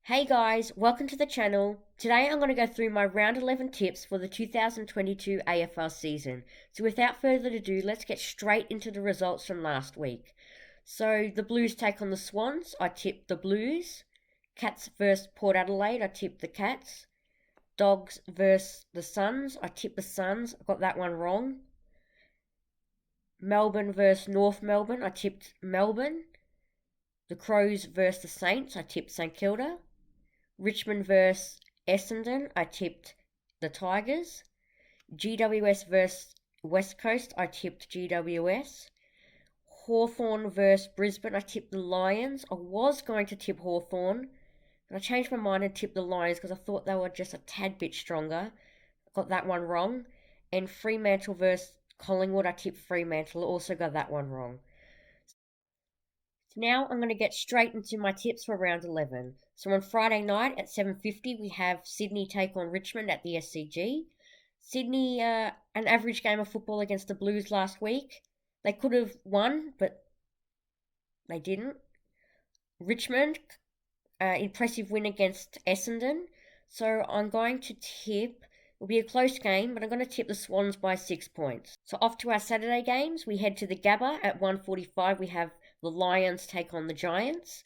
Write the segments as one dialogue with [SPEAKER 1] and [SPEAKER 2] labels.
[SPEAKER 1] Hey guys, welcome to the channel. Today I'm going to go through my round 11 tips for the 2022 AFL season. So without further ado, let's get straight into the results from last week. So the Blues take on the Swans. I tipped the Blues. Cats versus Port Adelaide. I tipped the Cats. Dogs versus the Suns. I tipped the Suns. I got that one wrong. Melbourne versus North Melbourne. I tipped Melbourne. The Crows versus the Saints. I tipped St Kilda. Richmond versus Essendon, I tipped the Tigers. GWS versus West Coast, I tipped GWS. Hawthorn versus Brisbane, I tipped the Lions. I was going to tip Hawthorn, but I changed my mind and tipped the Lions because I thought they were just a tad bit stronger. Got that one wrong. And Fremantle versus Collingwood, I tipped Fremantle. Also got that one wrong. So now I'm going to get straight into my tips for round 11. So on Friday night at 7:50 we have Sydney take on Richmond at the SCG. Sydney, an average game of football against the Blues last week. They could have won, but they didn't. Richmond, impressive win against Essendon. So I'm going to tip, it'll be a close game, but I'm going to tip the Swans by 6 points. So off to our Saturday games, we head to the Gabba at 1:45. We have the Lions take on the Giants.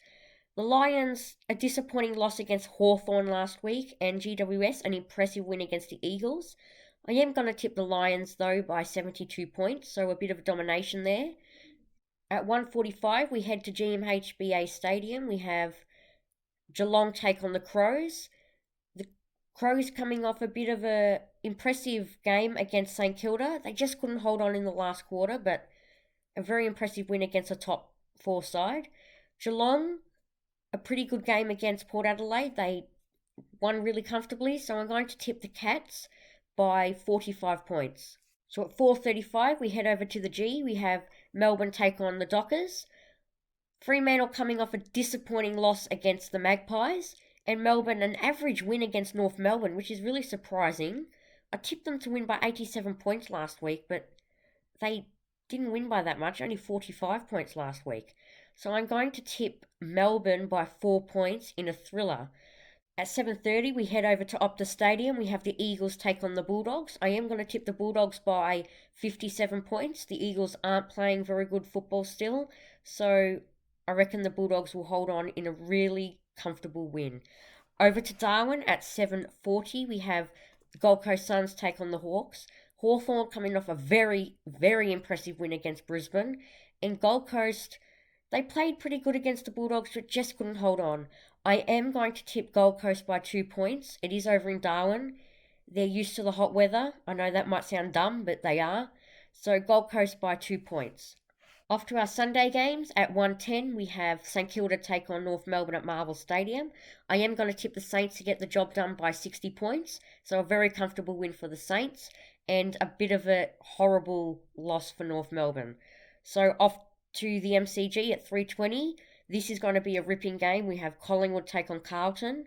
[SPEAKER 1] The Lions, a disappointing loss against Hawthorn last week, and GWS, an impressive win against the Eagles. I am going to tip the Lions, though, by 72 points, so a bit of domination there. At 1:45, we head to GMHBA Stadium. We have Geelong take on the Crows. The Crows coming off a bit of a impressive game against St Kilda. They just couldn't hold on in the last quarter, but a very impressive win against a top four side. Geelong, a pretty good game against Port Adelaide. They won really comfortably, so I'm going to tip the Cats by 45 points. So at 4:35 we head over to the G. We have Melbourne take on the Dockers. Fremantle coming off a disappointing loss against the Magpies, and Melbourne an average win against North Melbourne, which is really surprising. I tipped them to win by 87 points last week, but they didn't win by that much, only 45 points last week. So I'm going to tip Melbourne by 4 points in a thriller. At 7:30 we head over to Optus Stadium. We have the Eagles take on the Bulldogs. I am going to tip the Bulldogs by 57 points. The Eagles aren't playing very good football still, so I reckon the Bulldogs will hold on in a really comfortable win. Over to Darwin at 7:40 we have the Gold Coast Suns take on the Hawks. Hawthorn coming off a very, very impressive win against Brisbane. And Gold Coast, they played pretty good against the Bulldogs, but just couldn't hold on. I am going to tip Gold Coast by 2 points. It is over in Darwin. They're used to the hot weather. I know that might sound dumb, but they are. So Gold Coast by 2 points. Off to our Sunday games. At 1:10 we have St Kilda take on North Melbourne at Marvel Stadium. I am going to tip the Saints to get the job done by 60 points. So a very comfortable win for the Saints, and a bit of a horrible loss for North Melbourne. So off to the MCG at 3:20. This is going to be a ripping game. We have Collingwood take on Carlton.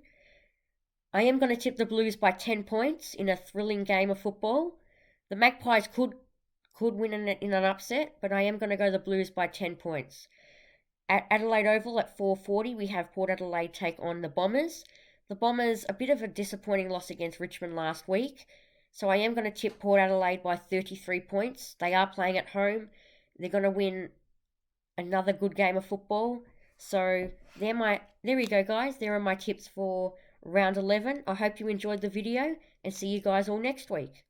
[SPEAKER 1] I am going to tip the Blues by 10 points in a thrilling game of football. The Magpies could win in an upset, but I am going to go the Blues by 10 points. At Adelaide Oval at 4:40, we have Port Adelaide take on the Bombers. The Bombers, a bit of a disappointing loss against Richmond last week, so I am going to tip Port Adelaide by 33 points. They are playing at home. They're going to win another good game of football. So there we go, guys. There are my tips for round 11. I hope you enjoyed the video, and see you guys all next week.